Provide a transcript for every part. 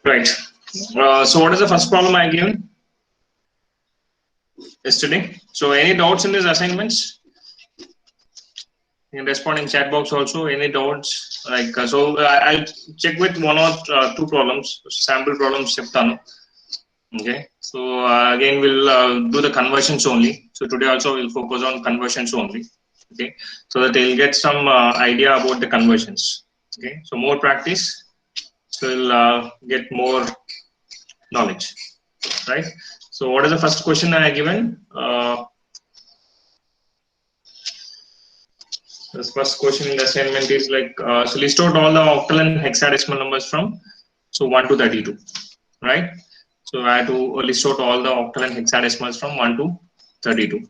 Right. So what is the first problem I given yesterday? So any doubts in these assignments? You can respond in chat box also. Any doubts? Like I'll check with one or two problems, sample problems. Okay. So again we'll do the conversions only. So today also we'll focus on conversions only. Okay. So that they'll get some idea about the conversions. Okay. So more practice, so we'll get more knowledge. Right. So what is the first question I given? This first question in the assignment is like, so list out all the octal and hexadecimal numbers from 1 to 32, right? So I have to list out all the octal and hexadecimals from 1 to 32.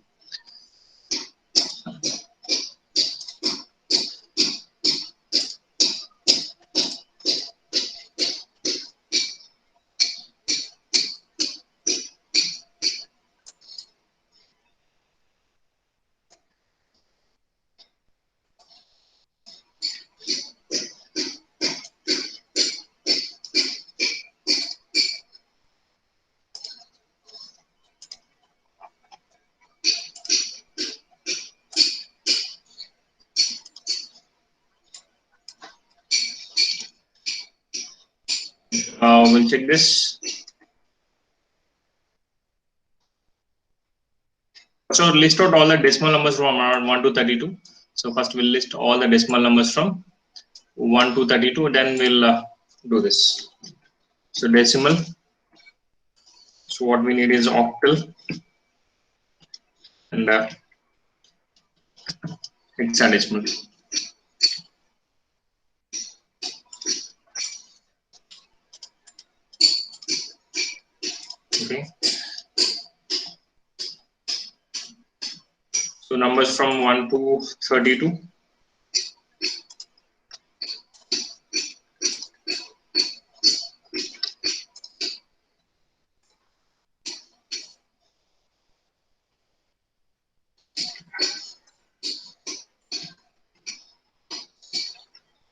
We'll check this. So list out all the decimal numbers from around 1 to 32. So first we'll list all the decimal numbers from 1 to 32. Then we'll do this. So decimal. So what we need is octal and hexadecimal. Okay. So numbers from 1 to 32.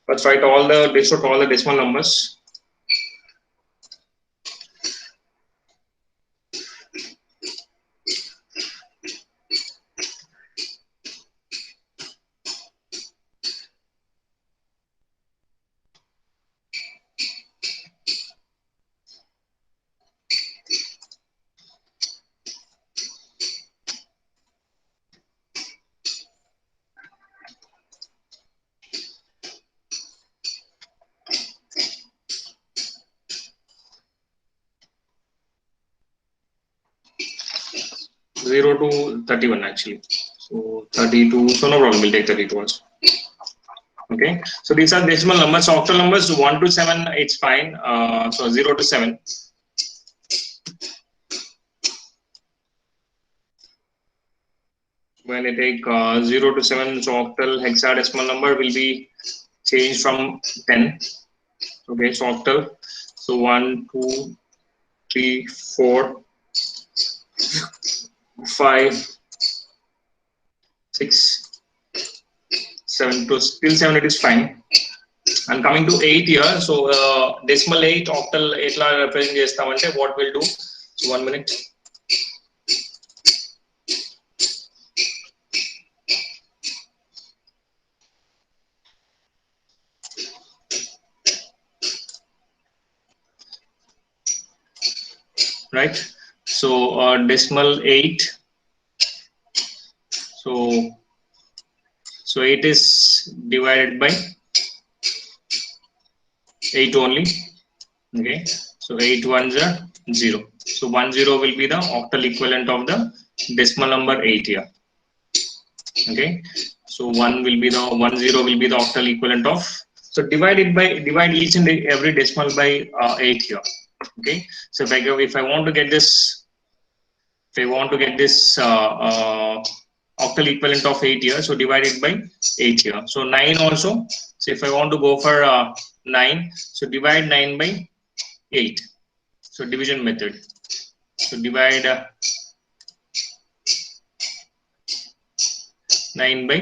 Let's write list out all the decimal numbers. Zero to 31 actually. So 32. So no problem. We'll take 32 also. Okay. So these are decimal numbers. So octal numbers 1 to 7. It's fine. So 0 to 7. When I take 0 to 7, so octal hexadecimal number will be changed from 10. Okay. So octal. So 1, 2, 3, 4, 5, 6, 7 to still 7 it is fine. And coming to 8 here, so decimal 8 octal 8 la represent chestamante what we'll do. So 1 minute. Right. So decimal 8. So 8 is divided by 8 only. Okay. So 8 ones are 0. So 10 will be the octal equivalent of the decimal number 8 here. Okay. So 10 will be the octal equivalent of. So divide each and every decimal by 8 here. Okay. So if I want to get this, octal equivalent of 8 here, so divide it by 8 here. So 9 also. So if I want to go for 9, so divide 9 by 8. So division method. So divide 9 by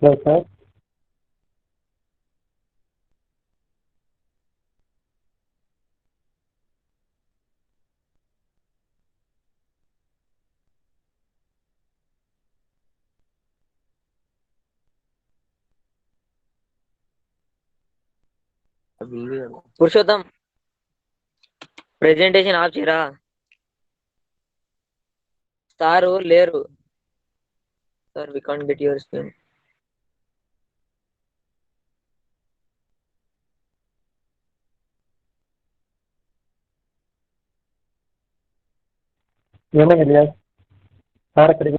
Yes, sir. Purushottam presentation off చేయరా sir లేరు sir we can't get your screen ఏమైంది Ilyas? Sir అక్కడికి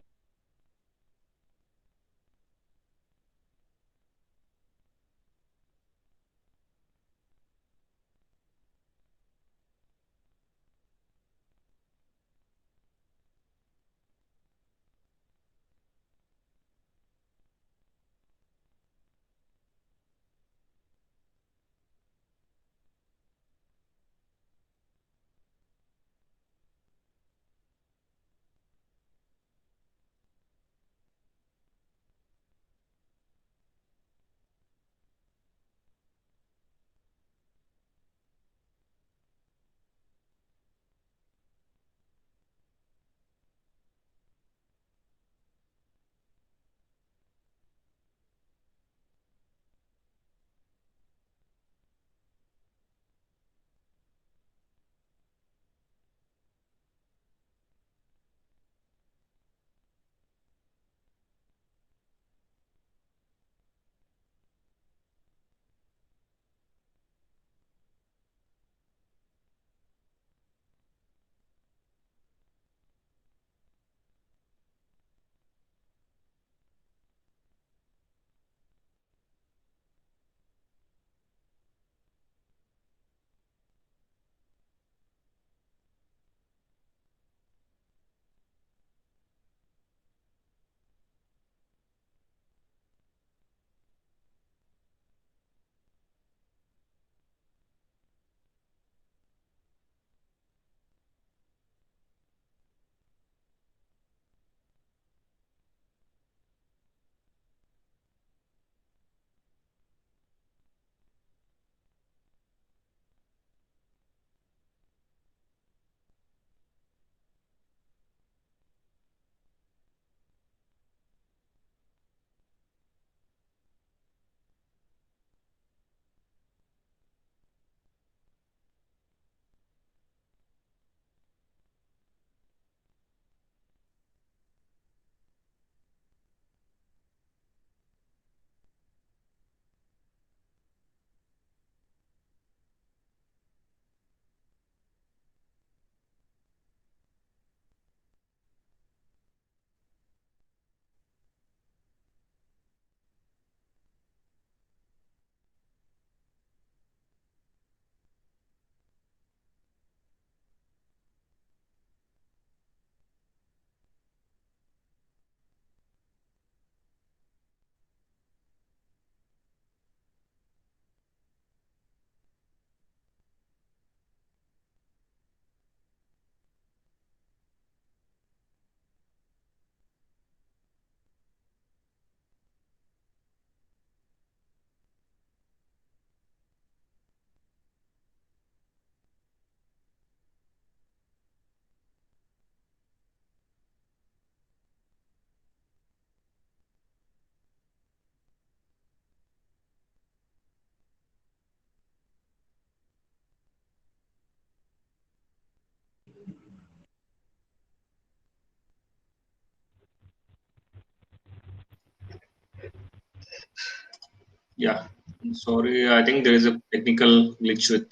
Yeah, sorry, I think there is a technical glitch with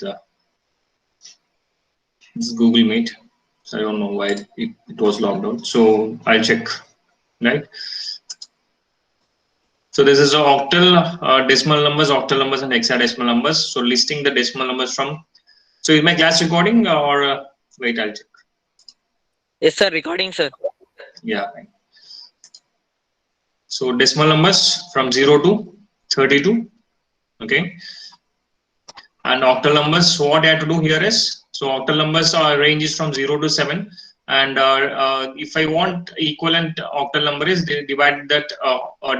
this Google Meet. So I don't know why it was logged out. So I'll check, right? So this is a octal, decimal numbers, octal numbers, and hexadecimal numbers. So listing the decimal numbers from. So is my class recording or wait? I'll check. Yes sir recording sir Yeah. So decimal numbers from 0 to 32. Okay. And octal numbers, what I have to do here is, so octal numbers are ranges from 0 to 7. And if I want equivalent octal number is, they divide that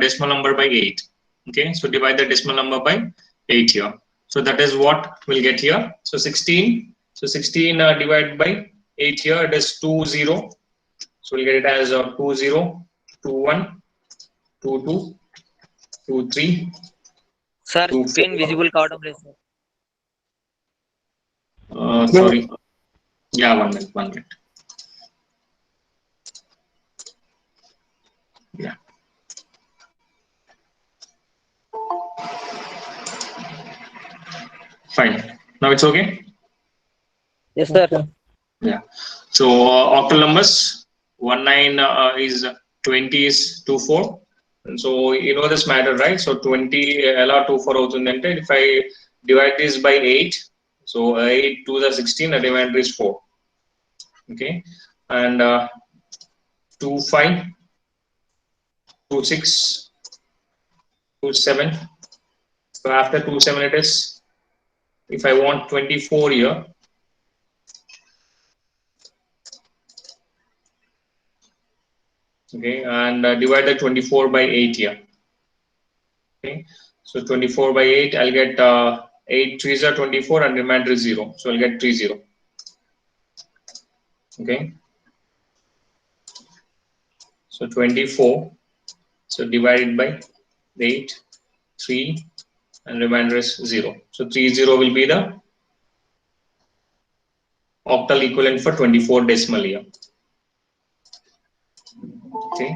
decimal number by 8. Okay, so divide the decimal number by 8 here. So that is what we'll get here. So 16. So 16 divided by 8 here, it is 20. So we'll get it as 20, 21, 22, 23. Sir, screen visible కావడం లేదు sir. Sorry. Yeah, 1 minute, 1 minute. Yeah. Fine. Now it's okay? Yes sir. Yeah. So octal numbers 19 is 20 is 24. And so you know this matter, right? So 20 LR 24 అవుతుందంటే if I divide this by 8, so 8 to the 16, the remainder is 4. Okay, and 25, 26, 27. So after 27 it is, if I want 24 here, okay, and divide the 24 by 8 here. Okay, so 24 by 8, I'll get 8 3s are 24 and remainder is 0, so I'll get 30. Okay, so 24, so divided by 8, 3, and remainder is 0, so 30 will be the octal equivalent for 24 decimal here. Okay,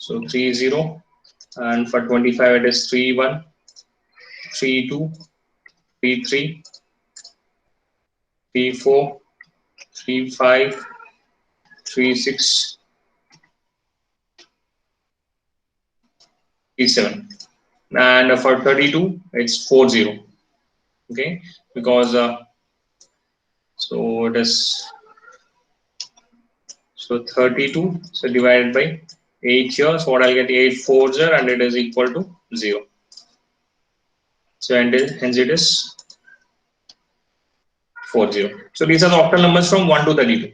so 30, and for 25 it is 31, 32, 33, 34, 35, 36, 37, and for 32 it's 40. Okay, because so it is, so 32, so divided by 8 here, so what I'll get, 8 4s are, and it is equal to 0. So and hence it is 40. So these are the octal numbers from 1 to 32.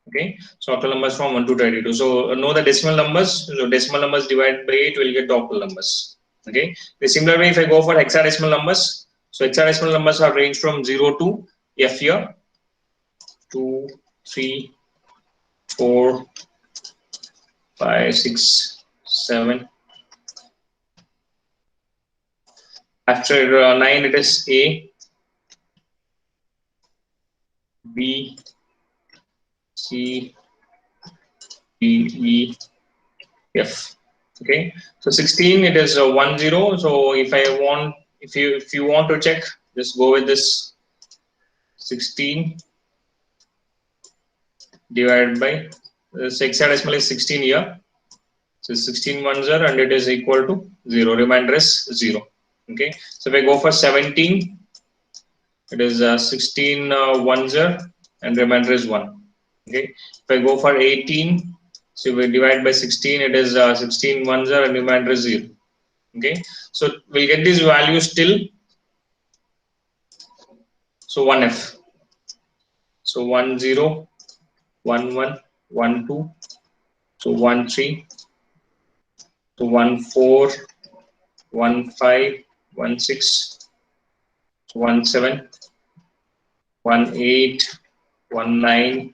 Okay, so octal numbers from 1 to 32. So know the decimal numbers. So decimal numbers divided by 8 will get the octal numbers. Okay, the similar way if I go for hexadecimal numbers, so hexadecimal numbers are range from 0 to F here, 2, 3, 4, 5, 6, 7. After 9 it is A, B, C, D, E, F. Okay, so 16 it is 1 0. So if I want, if you want to check, just go with this 16 divided by this hexadecimal is 16 here. So 16 ones are, and it is equal to 0. Remainder is 0. Okay, so if I go for 17, it is 16 ones are, and remainder is 1. Okay, if I go for 18, so we divide by 16, it is 16 ones are, and remainder is 0. Okay, so we'll get these values till, so 1F. So 1 0, 1 1, 1 2, so 1 3, so 1 4, 1 5, 1 6, 1 7, 1 8, 1 9.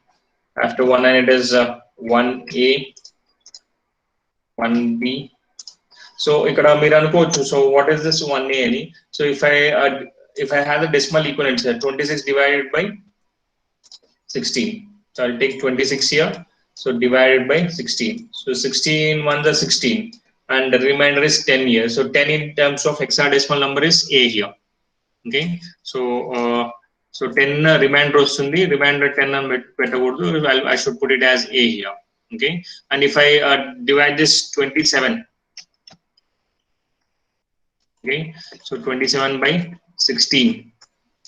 After 1 9 it is 1A, 1B. So ikkada meer anukochu, so what is this 1A ani? So if I have the decimal equivalent here, 26 divided by 16, so I'll take 26 here, so divided by 16, so 16 ones are 16, and the remainder is 10 here. So 10 in terms of hexadecimal number is A here. Okay, so so 10 remainder వస్తుంది, remainder 10 అని పెట్టకూడదు, I should put it as A here. Okay, and if I divide this 27, okay, so 27 by 16.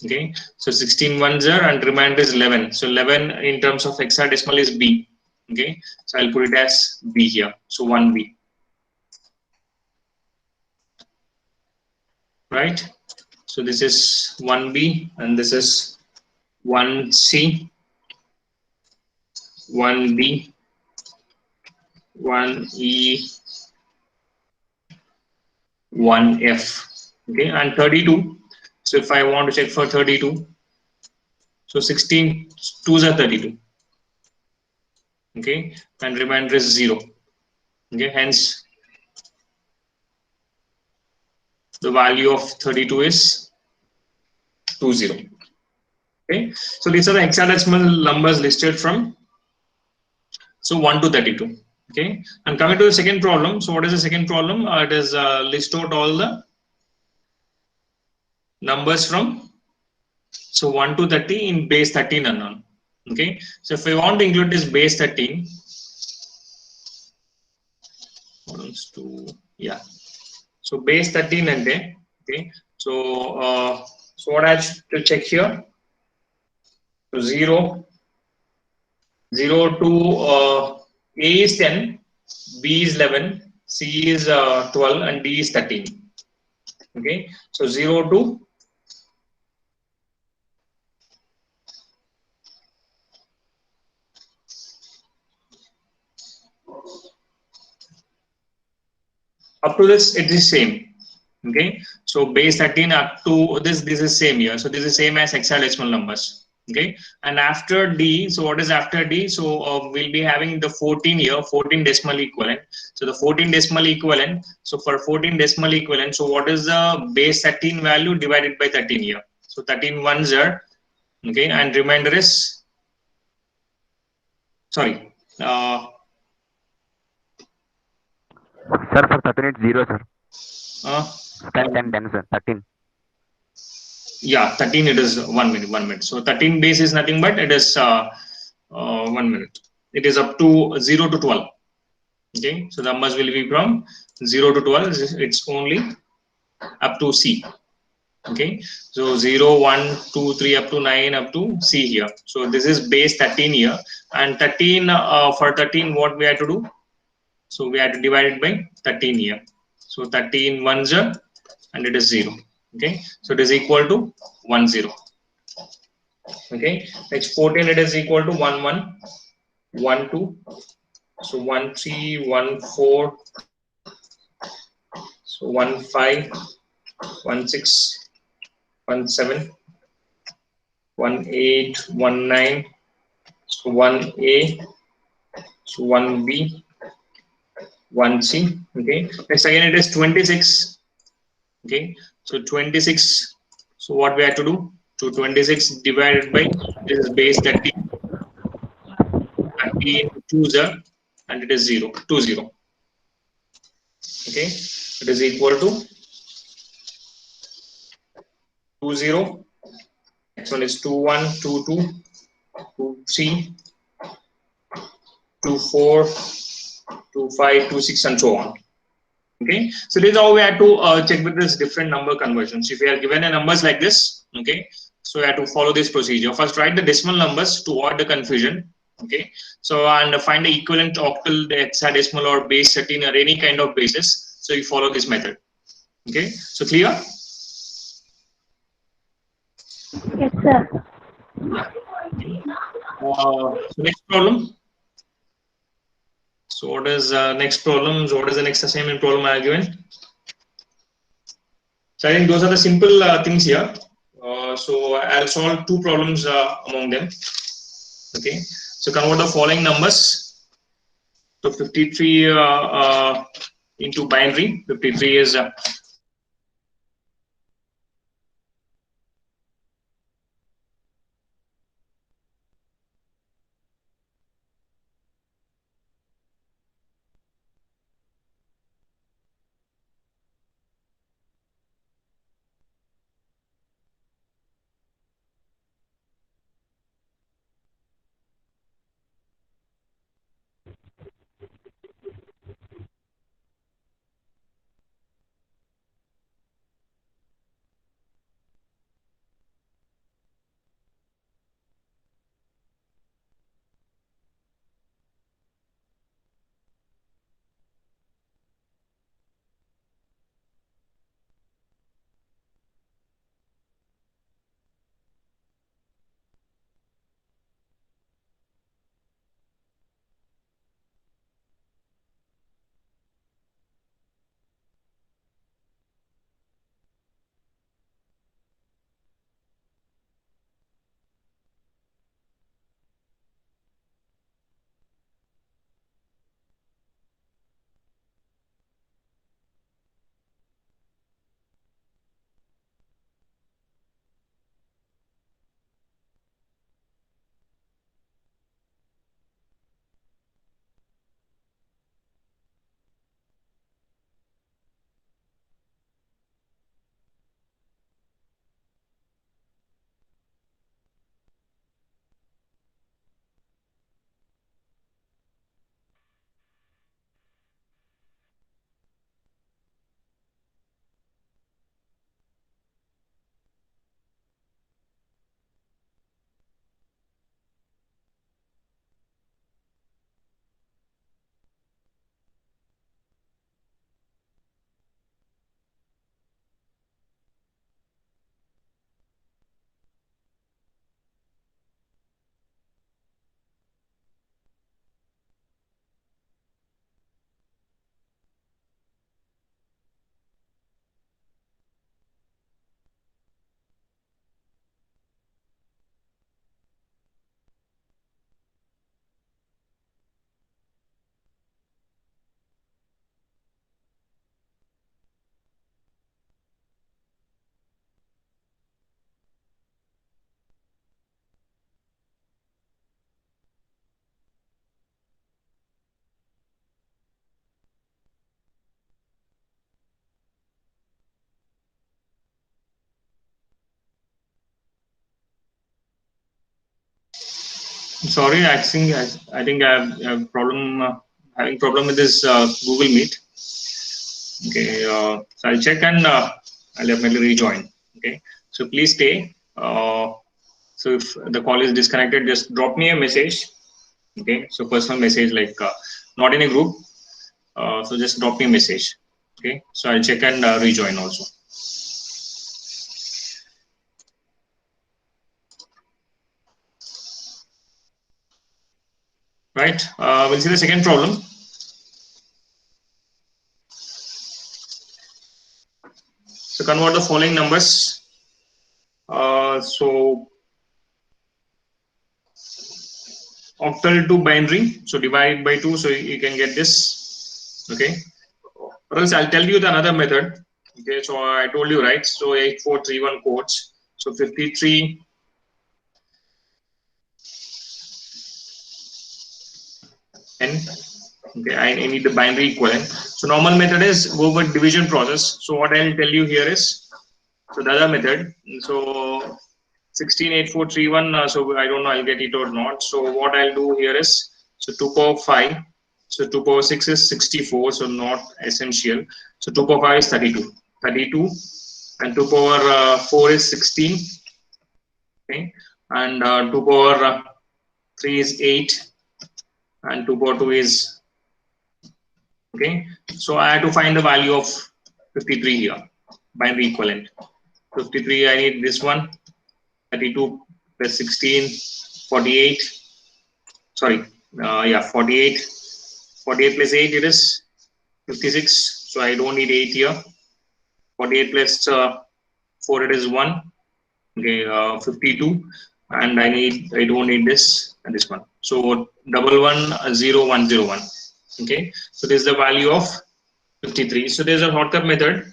Okay, so 16 ones are, and remainder is 11. So 11 in terms of hexadecimal is B. Okay, so I'll put it as B here, so 1B. Right, so this is 1B and this is 1C. 1B, 1E, 1F. Okay, and 32. So if I want to check for 32, so 16 twos are 32. Okay, and remainder is 0. Okay, hence the value of 32 is 20. Okay, so these are the hexadecimal numbers listed from 1 to 32. Okay, and coming to the second problem. So what is the second problem? It is list out all the numbers from 1 to 30 in base 13 unknown. Okay, so if we want to include this base 13, yeah, so base 13 and then, okay, so what I have to check here, so 0 to A is 10, B is 11, C is 12, and D is 13. Okay, so 0 to up to this, it is same. Okay, so base 13 up to this is same here. So this is same as hexadecimal numbers. Okay, and after D, so what is after D? So we'll be having the 14 here, 14 decimal equivalent. So the 14 decimal equivalent. So for 14 decimal equivalent, so what is the base 13 value divided by 13 here? So 13 ones are, okay, and remainder is, sorry, Sir, for 13 it's 0, sir. uh, 10, sir. 13. yeah, 13 it is 1 minute, 1 minute. So 13 base is nothing but it is 1 minute. It is up to 0 to 12. Okay, so the numbers will be from 0 to 12. It's only up to C. Okay, so 0, 1, 2, 3 up to 9 up to C here. So this is base 13 here, and 13 for 13 what we have to do? So we have to divide it by 13 here. So 13 ones are, and it is 0. Okay, so it is equal to 1 0. Okay, next 14 it is equal to 1 1, 1 2, so 1 3, 1 4, so 1 5, 1 6, 1 7, 1 8, 1 9, so 1 A, so 1 B, 1 C. Okay, next again it is 26. Okay, so 26, so what we have to do? So 26 divided by, this is base 13, 13 twos are, and it is 0, 20. Okay, it is equal to 20. Next one is 21, 22, 23, 24, 25, 26, and so on. Okay, so this is how we have to check with this different number conversions. If we are given a numbers like this, okay, so we have to follow this procedure. First, write the decimal numbers to avoid the confusion. Okay, so and find the equivalent octal, the hexadecimal, or base 13, or any kind of basis. So you follow this method. Okay, so clear? Yes, sir. Yeah. So next problem. So what is next problem? So what is the next assignment problem I have given? So I think those are the simple things here. So I'll solve two problems among them. Okay. So convert the following numbers. So 53 into binary. 53 is Sorry, I think I have problem having problem with this Google Meet. Okay, so I'll check and I'll definitely rejoin. Okay, so please stay. So if the call is disconnected, just drop me a message. Okay, so personal message, like not in a group. So just drop me a message. Okay, so I'll check and rejoin also. Right, we'll see the second problem. So convert the following numbers. So octal to binary. So divide by 2, so you can get this. Okay. Or else I'll tell you the another method. Okay. So I told you, right? So 8431 codes. So 53. N. Okay. I need the binary equivalent. So normal method is go with division process. So what I'll tell you here is, so the other method. So 168431. So I don't know I'll get it or not. So what I'll do here is, so 2 power 5. So 2 power 6 is 64. So not essential. So 2 power 5 is 32. 32. And 2 power 4 is 16. Okay. And 2 power 3 is 8. And 2 power 2 is, okay. So I have to find the value of 53 here. Binary equivalent. 53, I need this one. 32 plus 16, 48. Sorry, yeah, 48. 48 plus 8, it is 56. So I don't need 8 here. 48 plus 4, it is 1. Okay, 52. And I don't need this and this one. So 110101. Okay, so this is the value of 53. So there's a shortcut method.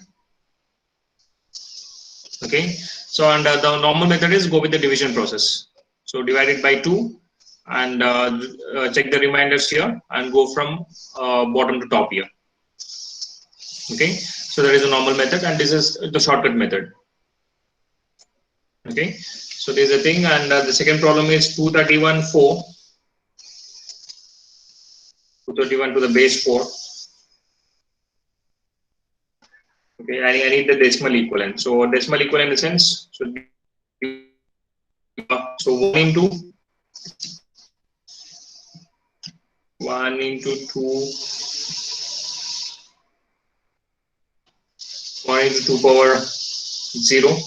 Okay, so and the normal method is go with the division process. So divide it by 2 and check the reminders here and go from bottom to top here. Okay, so that is a normal method and this is the shortcut method. Okay, so there's a thing, and the second problem is 231 4. 231 to the base 4. Okay, I need the decimal equivalent. So decimal equivalent in the sense, so 1 into 2, 1 into 2 power 0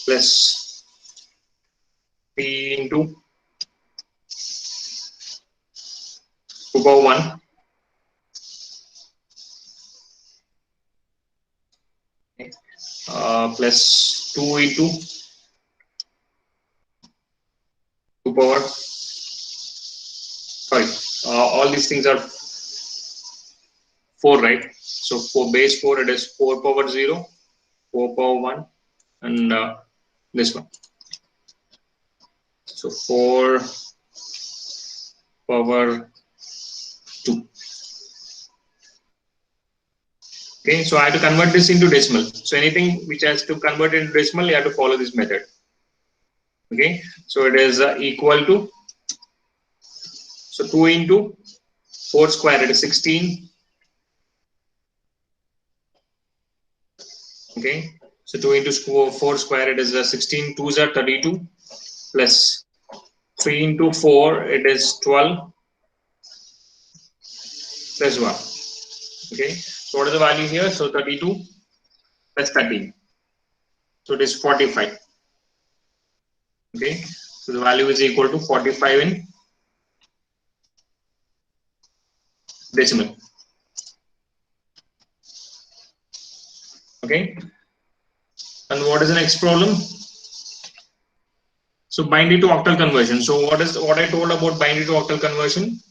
plus 3 into 2 power 1. Plus 2 into 2 power, sorry, all these things are 4, right? So for base 4, it is 4 power 0, 4 power 1, and this one. So 4 power 2. Okay, so I have to convert this into decimal. So anything which has to convert into decimal, you have to follow this method. Okay, so it is equal to, so 2 into 4 square, it is 16. Okay, so 2 into 4 square, it is 16. 2s are 32 plus 3 into 4, it is 12 plus 1. Okay, so what is the value here? So 32 plus 13. So it is 45. Okay, so the value is equal to 45 in decimal. Okay, and what is the next problem? So binary to octal conversion. So what I told about binary to octal conversion?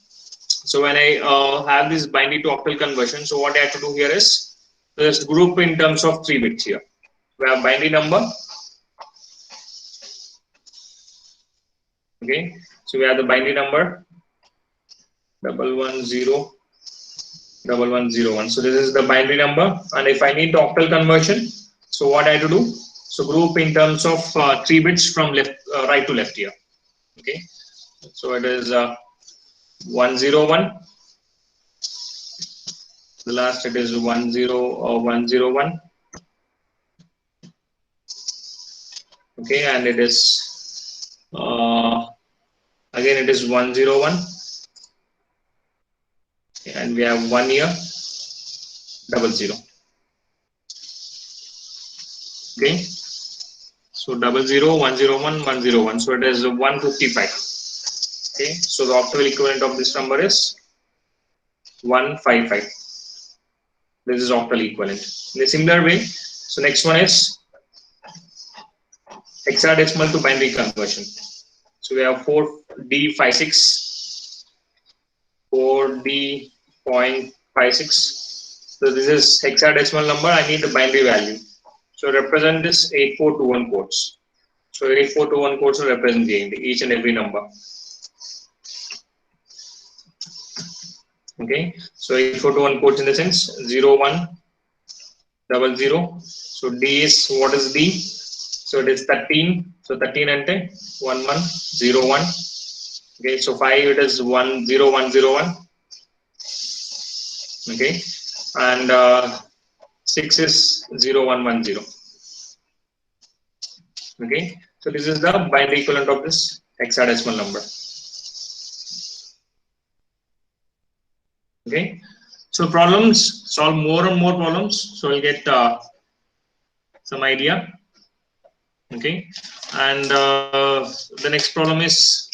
So when I have this binary to octal conversion, so what I have to do here is just group in terms of 3 bits here. We have binary number. Okay, so we have the binary number 1101101. So this is the binary number, and if I need the octal conversion, so what I have to do? So group in terms of 3 bits from left, right to left here. Okay. So it is 101. The last it is 101. Okay, and it is again it is 101. And we have 1 here, 00. Okay, so 00, 101, 101. So it is 155. Okay, so the octal equivalent of this number is 155. This is octal equivalent. In a similar way, so next one is hexadecimal to binary conversion. So we have 4D56, 4D.56. So this is hexadecimal number. I need the binary value. So represent this 8421 codes. So 8421 codes will represent each and every number. Okay, so 8421 codes in the sense 0100. So D is, what is D? So it is 13. So 13 and 1101. Okay, so 5 it is 10101. Okay, and 6 is 0110. Okay, so this is the binary equivalent of this hexadecimal number. Okay, so problems, solve more and more problems, so we'll get some idea. Okay, and the next problem is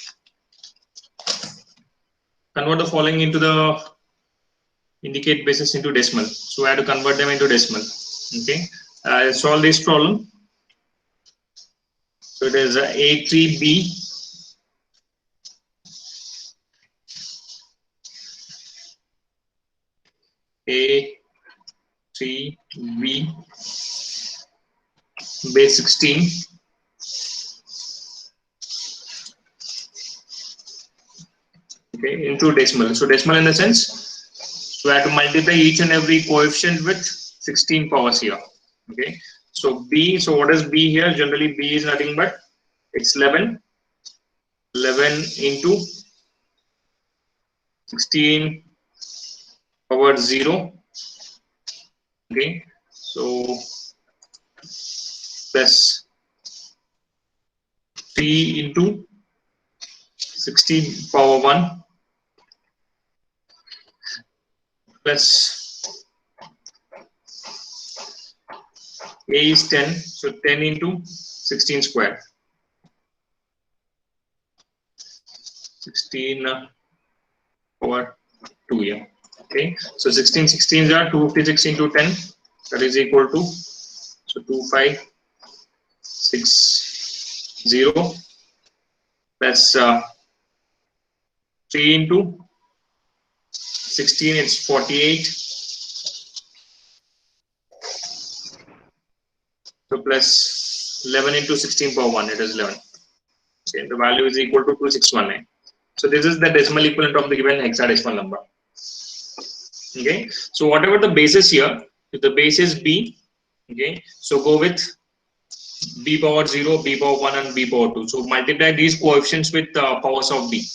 convert the following into the indicate basis into decimal. So I have to convert them into decimal. Okay, solve this problem. So it is A3B A3B base 16 okay into decimal. So decimal in the sense, so I have to multiply each and every coefficient with 16 powers here. Okay, so B, so what is B here? Generally B is nothing but it's 11 into 16 power 0. Okay, so plus 3 into 16 power 1 plus A is 10, so 10 into 16 square. 16 power 2 here. Okay, so 16 16s are 256 into 10, that is equal to, so 2560 plus 3 into 16, it's 48. So plus 11 into 16 power 1, it is 11. Okay, the value is equal to 2619. So this is the decimal equivalent of the given hexadecimal number. Okay, so whatever the base is here, if the base is B, okay, so go with B power 0, B power 1 and B power 2. So multiply these coefficients with powers of B.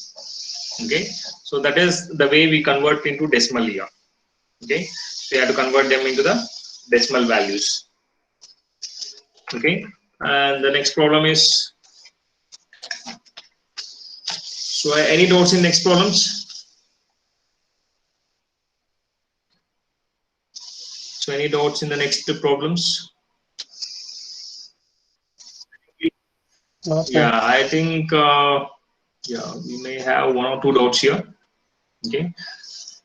Okay, so that is the way we convert into decimal here. Okay, so you have to convert them into the decimal values. Okay, and the next problem is, so any doubts in next problems? So any doubts in the next problems? No, sir. Yeah, I think yeah, we may have 1 or 2 doubts here. Okay,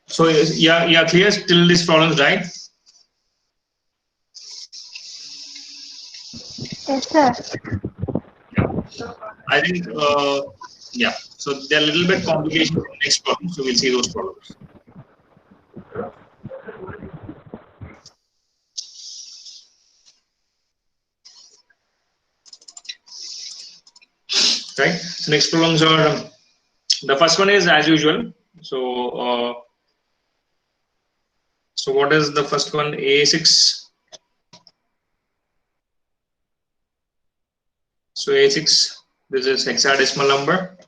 so yeah, clear till these problems, right? Yes, sir. I think yeah, so there are a little bit complications in the next problem, so we'll see those problems. Right, so next problems are the first one is as usual. So so what is the first one? A6 So A6, this is hexadecimal number.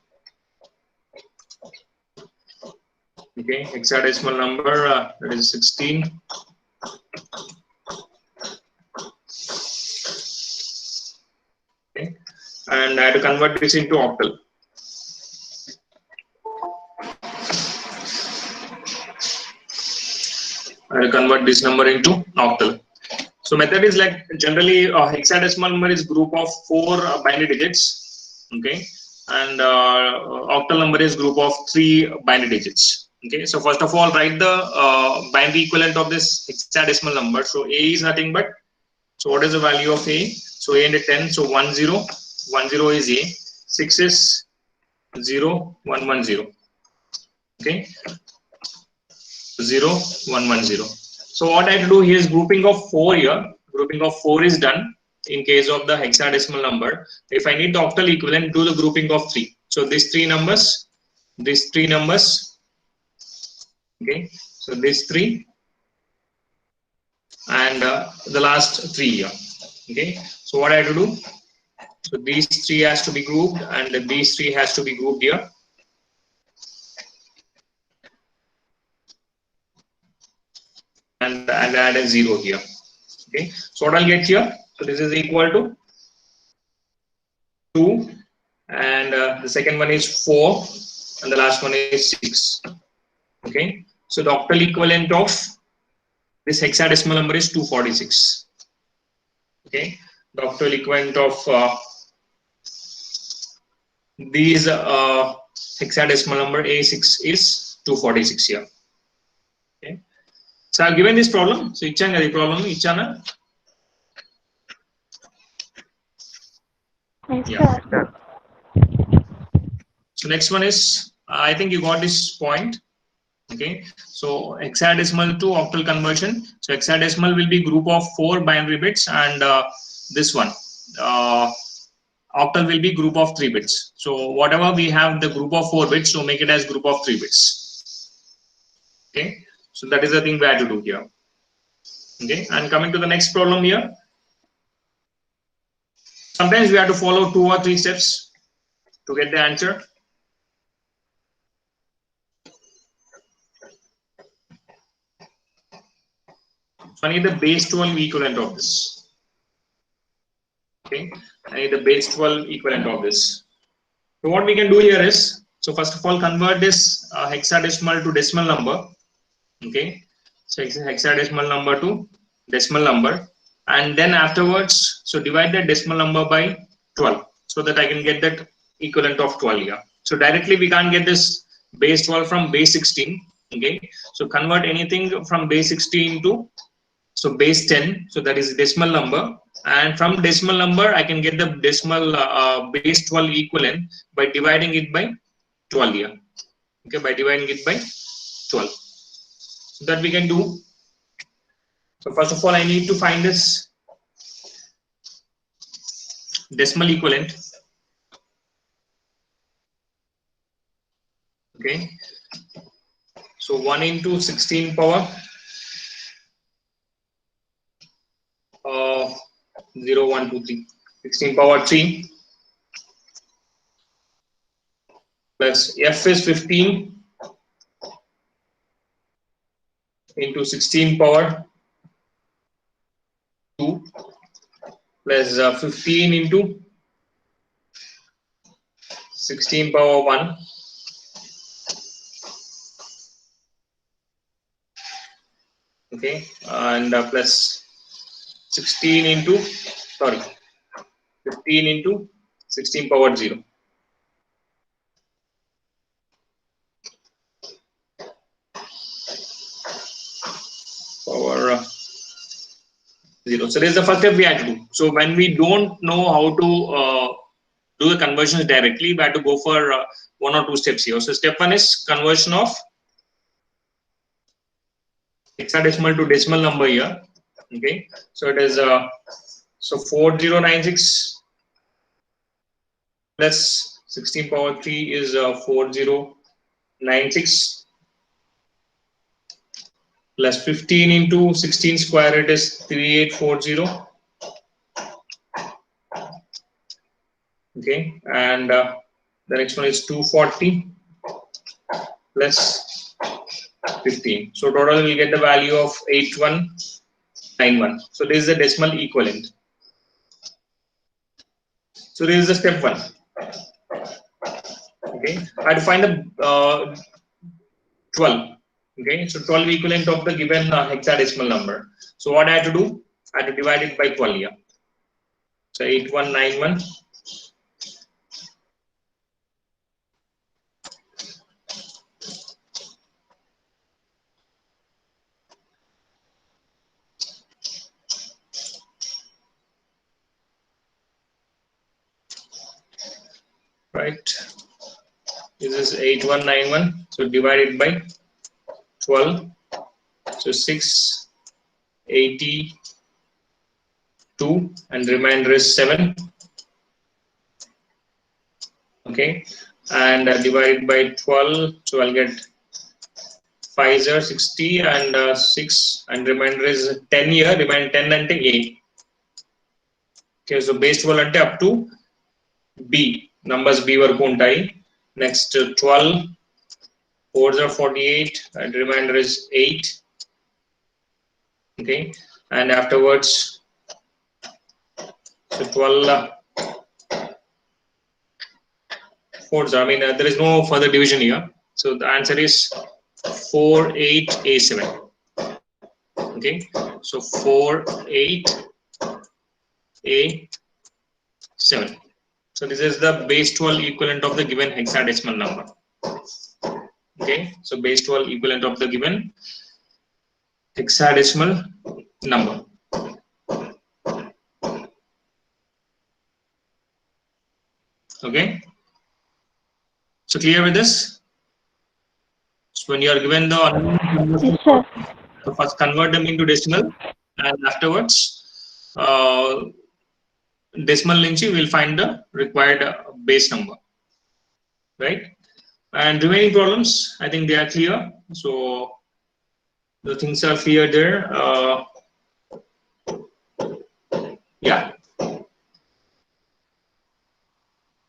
Okay, hexadecimal number that is 16. Okay, and I have to convert this into octal. I will convert this number into octal. So method is like generally hexadecimal number is group of 4 binary digits, okay, and octal number is group of 3 binary digits. Okay, so first of all, write the binary equivalent of this hexadecimal number. So A is nothing but, so what is the value of A? So A into 10, so 10, 10 is A, 6 is 0, 1, 1, 0. Okay, 0, 1, 1, 0. So what I have to do here is grouping of 4 here. Grouping of 4 is done in case of the hexadecimal number. If I need the octal equivalent, do the grouping of 3. So these 3 numbers, okay. So these 3 and the last 3 here. Okay. So what I have to do? So these 3 has to be grouped and these 3 has to be grouped here. And add a 0 here. Okay, so what I'll get here, so this is equal to 2 and the second one is 4 and the last one is 6. Okay, so the octal equivalent of this hexadecimal number is 246. Okay, the octal equivalent of these hexadecimal number A6 is 246 here. Okay, so I've given this problem. So ichanga the problem ichana. Yes, Yeah. sir. So next one is I think you got this point. Okay, so hexadecimal to octal conversion. So hexadecimal will be group of 4 binary bits and this one octal will be group of 3 bits. So whatever we have the group of 4 bits, so make it as group of 3 bits. Okay, so that is the thing we have to do here. Okay, and coming to the next problem here. Sometimes we have to follow 2 or 3 steps to get the answer. So I need the base 12 equivalent of this. Okay, I need the base 12 equivalent of this. So what we can do here is, so first of all, convert this hexadecimal to decimal number. Okay, so hexadecimal number to decimal number, and then afterwards, so divide that decimal number by 12, so that I can get that equivalent of 12 here. So directly we can't get this base 12 from base 16. Okay, so convert anything from base 16 to so base 10, so that is decimal number, and from decimal number I can get the decimal base 12 equivalent by dividing it by 12 here. Okay, by dividing it by 12. So that we can do. So first of all, I need to find this decimal equivalent. Okay, so 1 into 16 power 0, 1, 2, 3, 16 power 3 plus f is 15 into 16 power 2 plus 15 into 16 power 1 okay, and plus 16 into 15 into 16 power 0. Power 0. So this is the first step we have to do. So when we don't know how to do the conversions directly, we have to go for 1 or 2 steps here. So step 1 is conversion of hexadecimal to decimal number here. Okay, so it is so 4096 plus 16 power 3 is 4096 plus 15 into 16 square, it is 3840 Okay, and the next one is 240 plus 15. So total we will get the value of 8191. So this is the decimal equivalent. So this is the step 1. Okay, I had to find the 12. Okay, so 12 equivalent of the given hexadecimal number. So what I had to do? I had to divide it by 12 here. So 8191. Right. This is 8191. So divided by 12. So 682 and remainder is 7. Okay, and divided by 12. So I'll get 5 0 60 and 6 and remainder is 10 here. Remain 10 and 8. Okay, so base 12 ante up to B. Numbers B were puntai. Next 12. 4 0 48 and remainder is 8. Okay, and afterwards, so 12 4s. I mean, there is no further division here. So the answer is 48A7. Okay, so 48A7. So this is the base 12 equivalent of the given hexadecimal number. Okay, so base 12 equivalent of the given hexadecimal number. Okay, so clear with this? So when you are given the Yes, sir. so first convert them into decimal, and afterwards decimal nunchi will find the required base number, right? And remaining problems, I think they are clear. So the things are clear there. Yeah.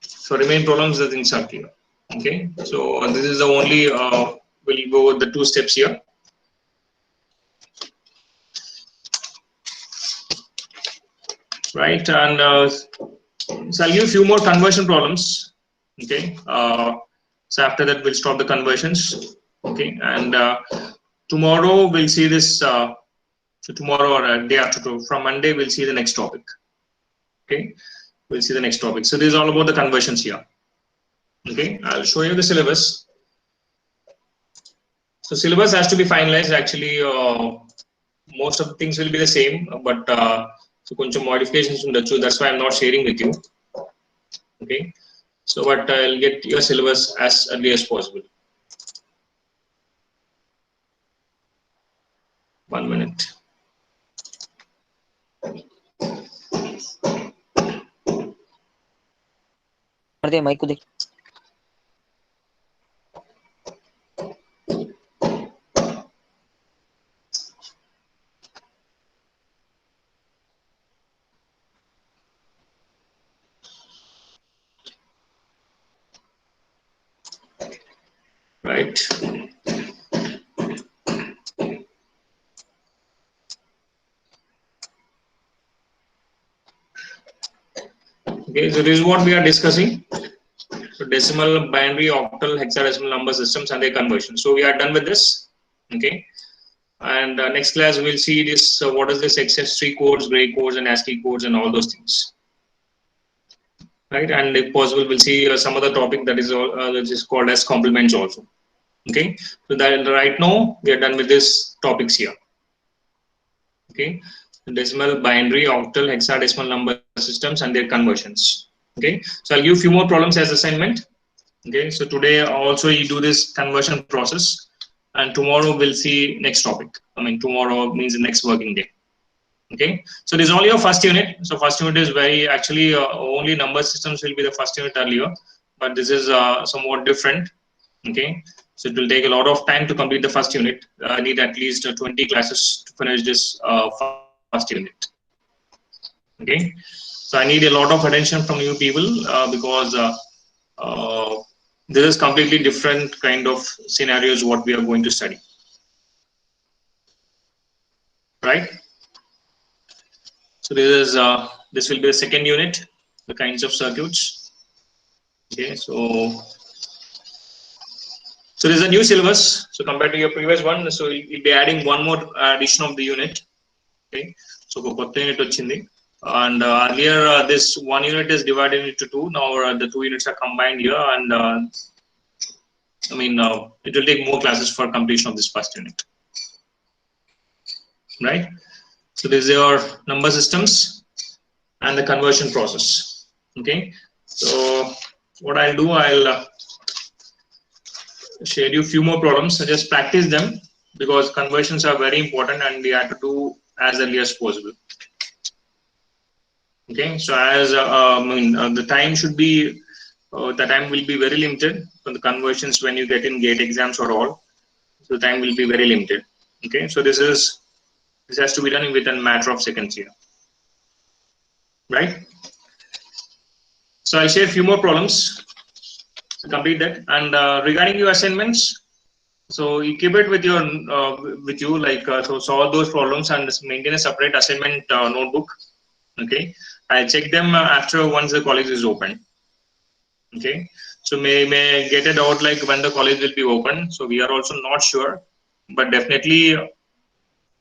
So remaining problems, the things are clear. Okay. So this is the only we'll go with the 2 steps here. Right, and so I'll give a few more conversion problems. Okay, so after that we'll stop the conversions. Okay, and tomorrow we'll see this. So tomorrow or day after, from Monday we'll see the next topic. Okay, we'll see the next topic. So this is all about the conversions here. Okay, I'll show you the syllabus. So syllabus has to be finalized. Actually, most of the things will be the same, but so కొంచెం modifications ఉండొచ్చు. That's why I'm not sharing with you. Okay, so but I'll get your syllabus as early as possible. 1 minute. Marde mic de. Right. Okay, so this is what we are discussing. So decimal, binary, octal, hexadecimal number systems and their conversion. So we are done with this. Okay, and next class we'll see this. What is this XS3 codes, gray codes, and ASCII codes, and all those things. Right, and if possible, we'll see some other topic that is called as complements also. Okay, so that right now we are done with this topics here. Okay, decimal, binary, octal, hexadecimal number systems and their conversions. Okay, so I'll give a few more problems as assignment. Okay, so today also you do this conversion process, and tomorrow we'll see next topic. I mean, tomorrow means the next working day. Okay, so this is only your first unit. So first unit is very actually only number systems will be the first unit earlier, but this is somewhat different. Okay, so it will take a lot of time to complete the first unit. I need at least 20 classes to finish this first unit. Okay, So I need a lot of attention from you people because this is completely different kind of scenarios what we are going to study, right? So this will be the second unit, the kinds of circuits. Okay, so there's a new syllabus. So compared to your previous one, so you'll be adding one more addition of the unit. Okay, so unit vachindi. And earlier this one unit is divided into two. Now the two units are combined here, and I mean it will take more classes for completion of this first unit, right? So this is your number systems and the conversion process. Okay, so what I'll do, I'll share you a few more problems. So just practice them because conversions are very important and we have to do as early as possible. Okay, so as the time should be, the time will be very limited for the conversions when you get in gate exams or all. So the time will be very limited. Okay, so this has to be done within a matter of seconds here, right? So I'll share a few more problems to complete that. And regarding your assignments, so you keep it with your with you, like so solve those problems and maintain a separate assignment notebook. Okay, I'll check them after once the college is open. Okay, so may get it out like when the college will be open. So we are also not sure, but definitely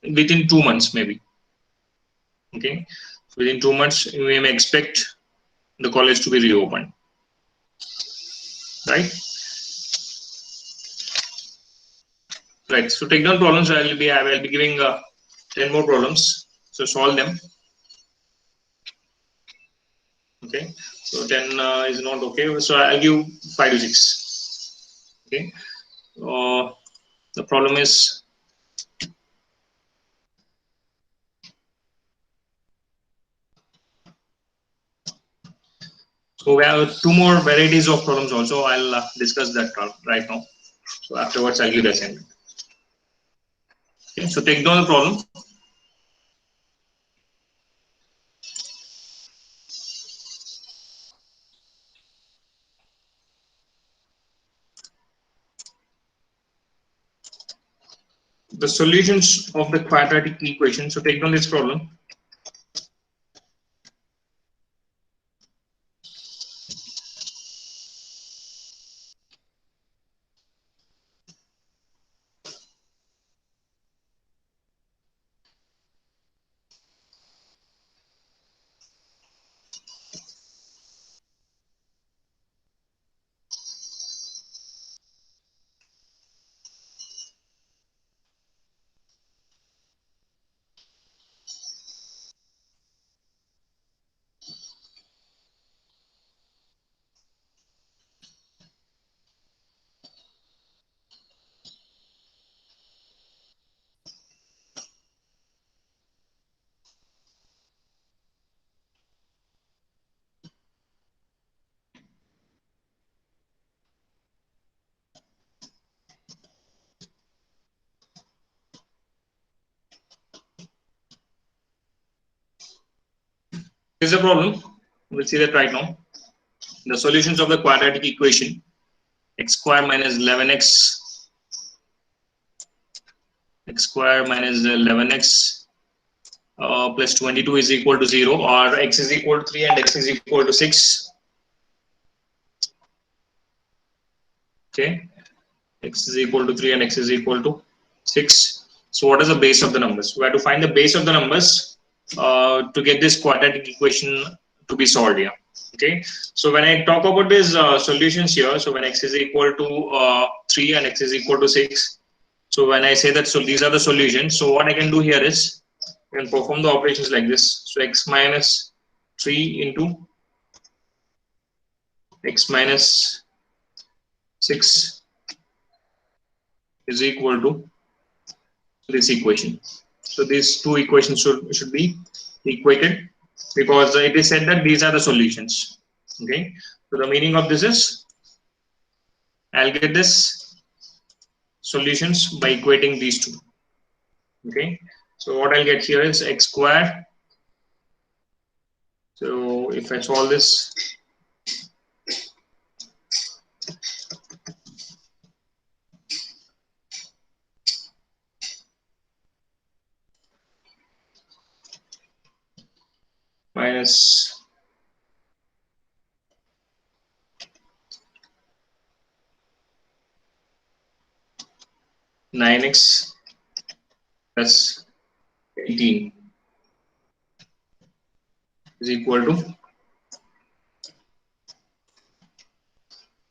within 2 months maybe. Okay, so within 2 months we may expect the college to be reopened, right? Right. So take down problems. I will be giving 10 more problems. So solve them. Okay. So 10 is not okay. So I'll give 5 to 6. Okay. The problem is so we have 2 more varieties of problems also. I'll discuss that right now. So afterwards I'll give the assignment. Okay. So take down the problem. The solutions of the quadratic equation. So take down this problem. Here's the problem. We'll see that right now. The solutions of the quadratic equation x square minus 11x plus 22 is equal to 0, or x is equal to 3 and x is equal to 6. Okay, x is equal to 3 and x is equal to 6. So what is the base of the numbers? We have to find the base of the numbers to get this quadratic equation to be solved here. Okay, so when I talk about these solutions here, so when x is equal to 3 and x is equal to 6, so when I say that, so these are the solutions. So what I can do here is I can perform the operations like this. So x minus 3 into x minus 6 is equal to this equation. So these two equations should be equated because it is said that these are the solutions. Okay, so the meaning of this is I'll get this solutions by equating these two. Okay, so what I'll get here is x square. So So if I solve this, minus 9x plus 18 is equal to,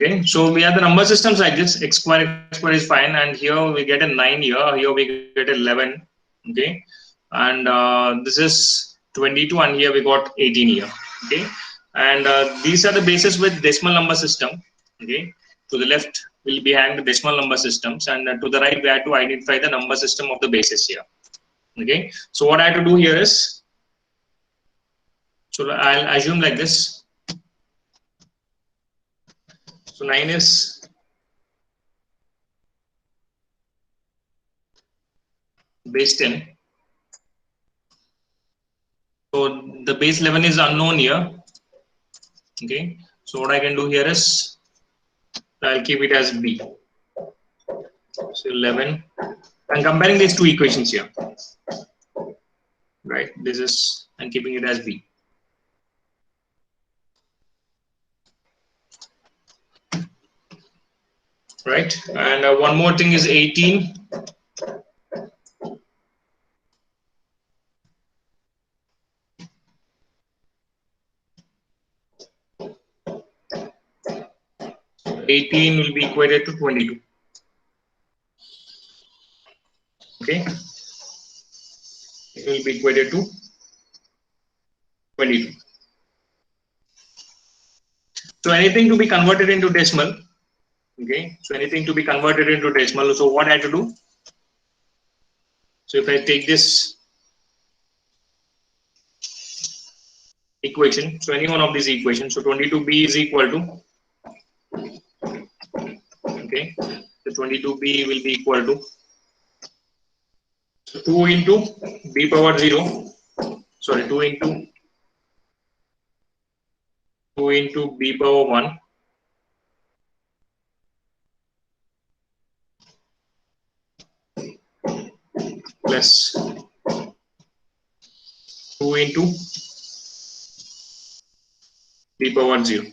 okay, so we have the number systems like this, x square is fine, and here we get a 9 here we get 11, okay, and this is 22, and here we got 18 here, okay, and these are the bases with decimal number system, okay. To the left will be having the decimal number systems, and to the right we have to identify the number system of the bases here, okay. So what I have to do here is, so I'll assume like this. So 9 is base 10. So the base 11 is unknown here. Okay. So what I can do here is, I'll keep it as B. So 11. I'm comparing these two equations here. Right. This is, I'm keeping it as B. Right. And one more thing is 18. $18 will be equated to 22. Okay. It will be equated to 22. So anything to be converted into decimal. Okay. So anything to be converted into decimal. So what I have to do? So if I take this equation, so any one of these equations, so 22b is equal to, okay, the 22b will be equal to 2 into b power 0, sorry, 2 into b power 1 plus 2 into b power 0.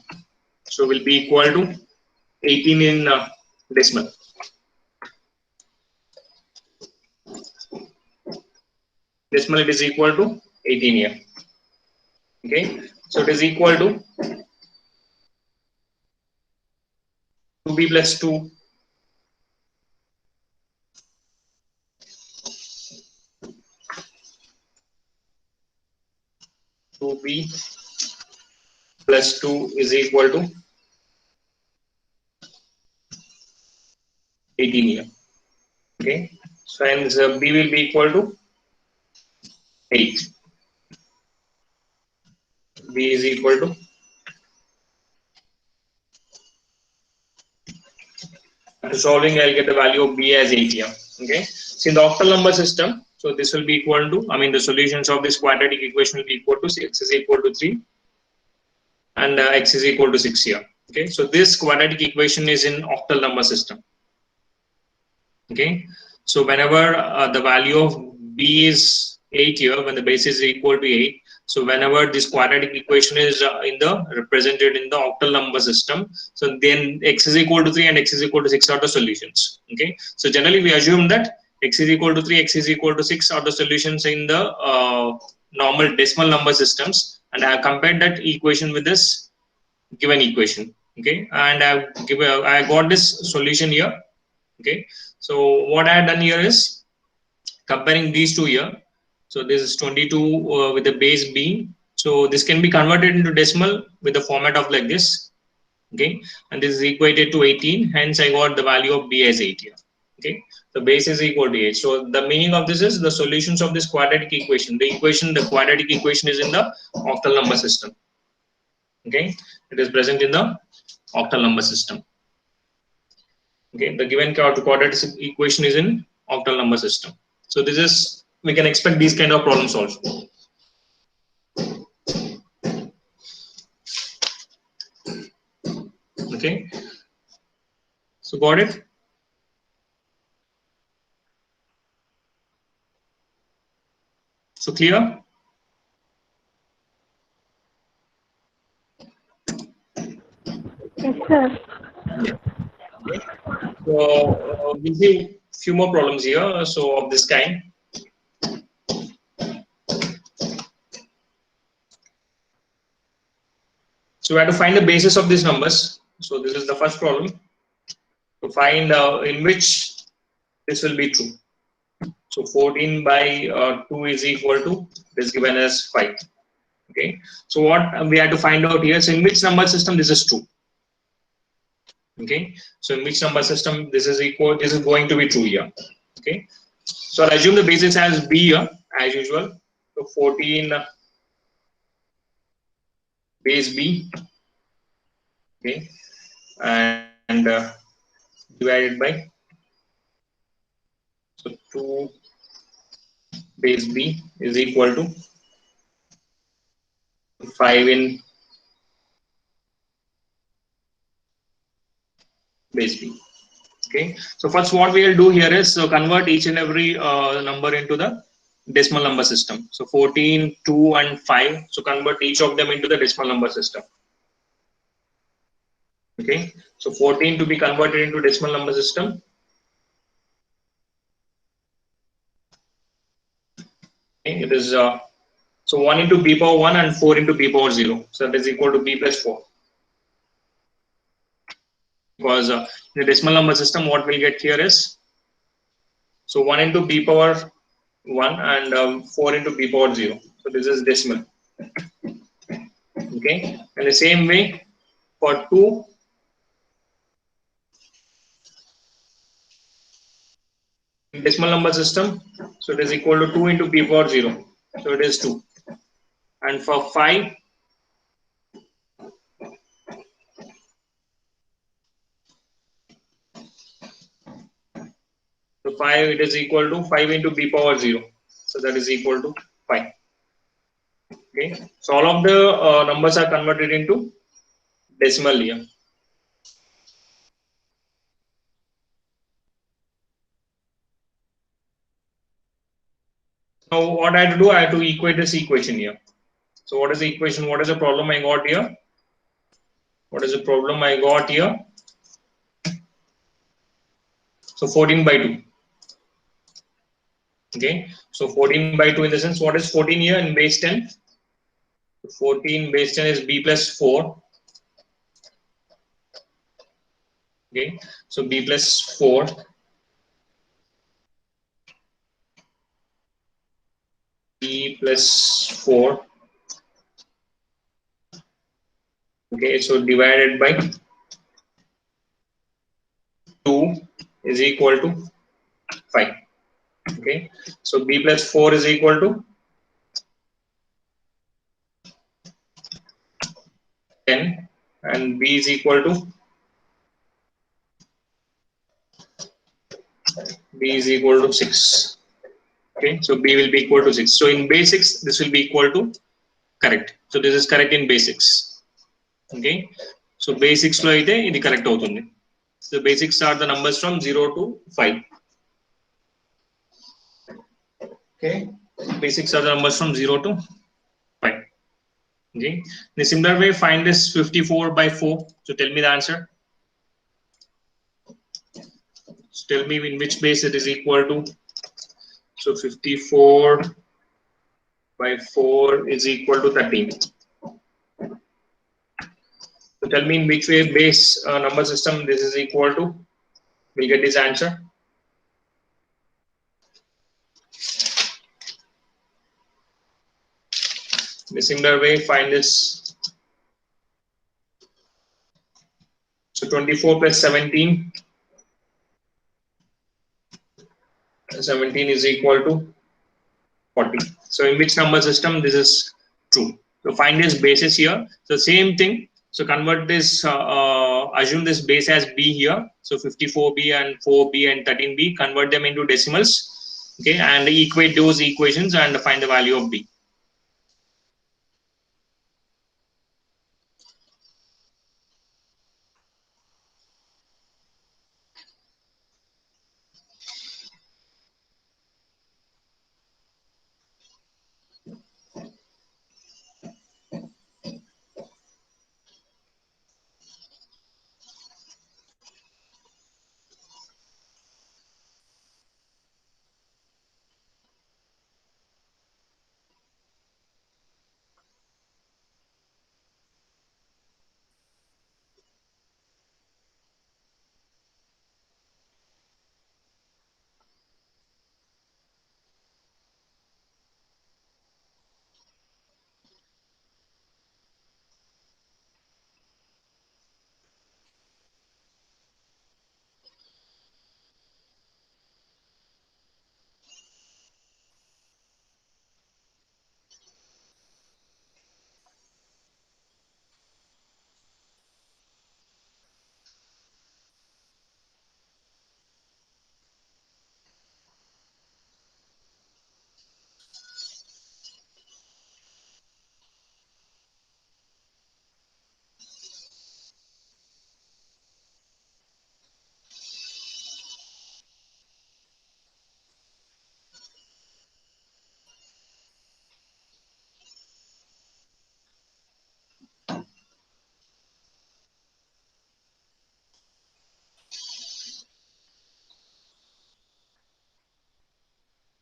So will be equal to 18 in decimal. Decimal it is equal to 18 here. Okay. So it is equal to 2b plus 2 2b plus 2 is equal to 18 here. Okay. So hence b will be equal to 8. B is equal to, after solving I'll get the value of B as 8 here. Okay. So in the octal number system, so this will be equal to, I mean the solutions of this quadratic equation will be equal to x is equal to 3 and x is equal to 6 here. Okay. So this quadratic equation is in octal number system. Okay. So whenever the value of B is 8 here, when the base is equal to 8, so whenever this quadratic equation is represented in the octal number system, so then x is equal to 3 and x is equal to 6 are the solutions. Okay. So generally we assume that x is equal to 3, x is equal to 6 are the solutions in the normal decimal number systems, and I have compared that equation with this given equation. Okay. And I got this solution here. Okay. So what I have done here is comparing these two here. So this is 22 with the base B. So this can be converted into decimal with the format of like this. Okay. And this is equated to 18. Hence I got the value of B as 8 here. Okay. The base is equal to 8. So the meaning of this is the solutions of this quadratic equation. The quadratic equation is in the octal number system. Okay. It is present in the octal number system. Okay, the given quadratic equation is in octal number system. So this is, we can expect these kind of problems also. Okay. So got it? So clear? Yes, sir. So we'll see few more problems here. So of this kind. So we have to find the basis of these numbers. So this is the first problem. To find in which this will be true. So 14 by 2 is equal to this given as 5. Okay. So what we have to find out here is in which number system this is true. Okay. So in which number system this is equal, this is going to be true here. Okay. So I'll assume the basis as B here as usual. So 14 base B. Okay. And divided by, so 2 base B is equal to 5 in base B. Okay. So first what we will do here is convert each and every number into the decimal number system. So 14, 2 and 5. So convert each of them into the decimal number system. Okay. So 14 to be converted into decimal number system. Okay. It is so 1 into b power 1 and 4 into b power 0. So that is equal to b plus 4. Because in the decimal number system, what we'll get here is, so 1 into b power 1 and 4 into b power 0. So this is decimal. Okay. And the same way for 2, in decimal number system, so it is equal to 2 into b power 0. So it is 2. And for 5, so 5 it is equal to 5 into b power 0. So that is equal to 5. Okay. So all of the numbers are converted into decimal here. Now what I have to do, I have to equate this equation here. So what is the equation? What is the problem I got here? What is the problem I got here? So 14 by 2. Okay. So 14 by 2 in the sense, what is 14 here in base 10? 14 base 10 is b plus 4. Okay. So b plus 4. B plus 4. Okay. So divided by 2 is equal to 5. Okay. So b plus 4 is equal to 10 and b is equal to b is equal to 6. Okay. So b will be equal to 6. So in basics, this will be equal to correct. So this is correct in basics. Okay. So basics lo aithe idi correct avutundi. So basics are the numbers from 0 to 5. Okay. Basics are the numbers from 0 to 5. Okay. In a similar way, find this 54 by 4. So tell me the answer. So tell me in which base it is equal to. So 54 by 4 is equal to 13. So tell me in which way base number system this is equal to. We'll get this answer. In a similar way, find this. So 24 plus 17. 17 is equal to 40. So in which number system this is true? So find this basis here. So same thing. So convert this, assume this base as B here. So 54B and 4B and 13B, convert them into decimals. Okay, and equate those equations and find the value of B.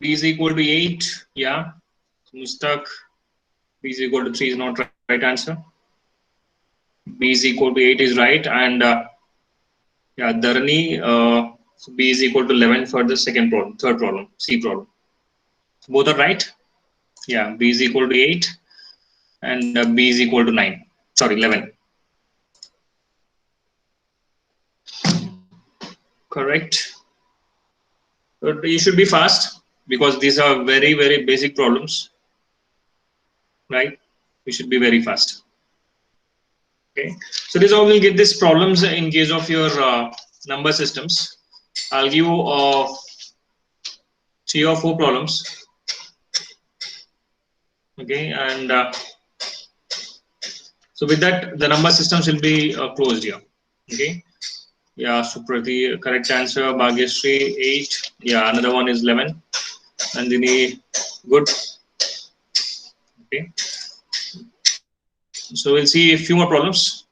B is equal to 8. Yeah. Mustaq. B is equal to 3 is not right answer. B is equal to 8 is right. And yeah, Dharani, so B is equal to 11 for the second problem, third problem, C problem. So both are right. Yeah, B is equal to 8 and B is equal to 9. Sorry, 11. Correct. But you should be fast because these are very, very basic problems, right? You should be very fast. Okay. So this is how we'll get these problems in case of your number systems. I'll give you 3 or 4 problems. Okay, and so with that, the number systems will be closed here. Okay. Yeah, Suprati, correct answer. Bhagyashree, 8. Yeah, another one is 11. Nandini, good. Okay. So we'll see a few more problems.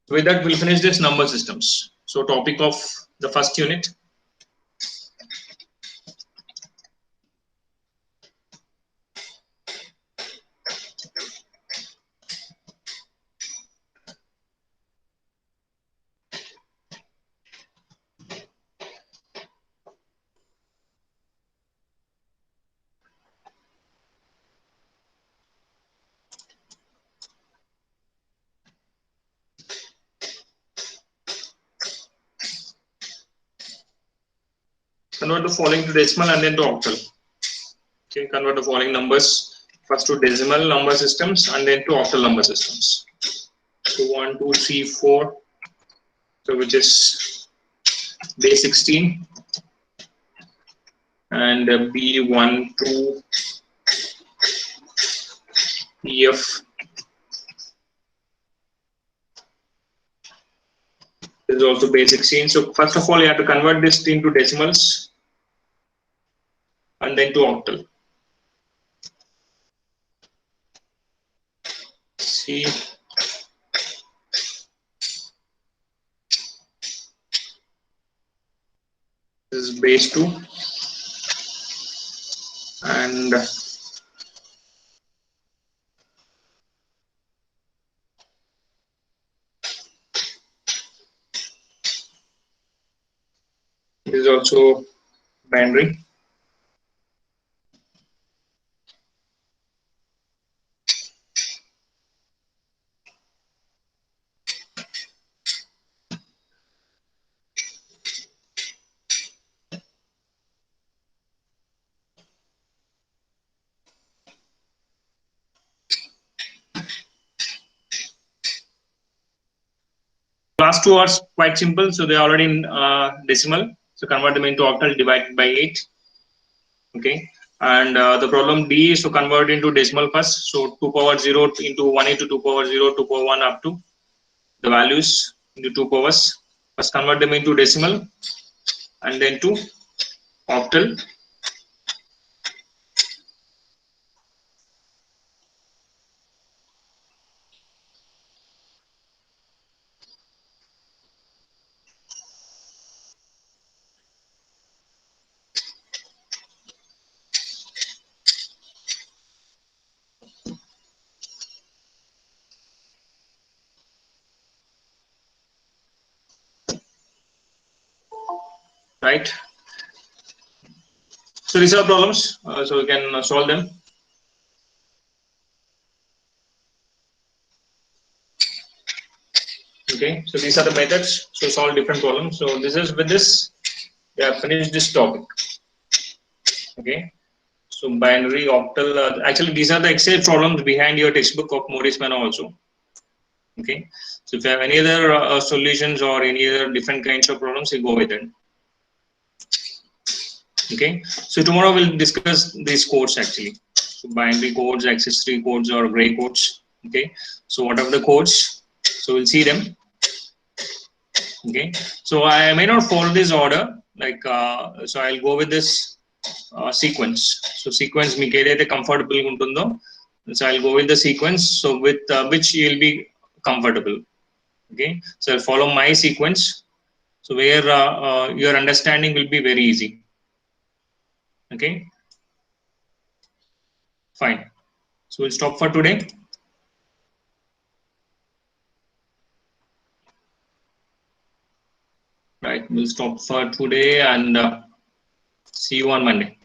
With that, we'll finish this number systems. So topic of the first unit. Convert the following to decimal and then to octal. Okay, convert the following numbers first to decimal number systems and then to octal number systems. So 1, 2, 3, 4. So which is base 16 and B1, 2, EF. This is also base 16. So first of all, you have to convert this into decimals and then to octal. See, this is base 2 and this is also binary. Last two are quite simple, so they are already in decimal. So convert them into octal, divide by 8. Okay, and the problem D is to convert into decimal first. So 2 power 0 into 1 into 2 power 0, 2 power 1 up to the values into 2 powers. First convert them into decimal and then to octal. Right. So these are problems, so we can solve them. Okay, so these are the methods. So solve different problems. So this is with this, we have finished this topic. Okay, so binary, octal. Actually, these are the Excel problems behind your textbook of Maurice Mano also. Okay, so if you have any other solutions or any other different kinds of problems, you go with it. Okay, so tomorrow we'll discuss these codes actually. So binary codes, access tree codes, or gray codes. Okay, so what are the codes? So we'll see them. Okay, so I may not follow this order, like so I'll go with this sequence. So sequence మీకు ఏదైతే comfortable ఉంటుందో, so I'll go with the sequence. So with which you'll be comfortable. Okay, so I'll follow my sequence. So where your understanding will be very easy. Okay, fine. So we'll stop for today. Right, we'll stop for today and see you on Monday.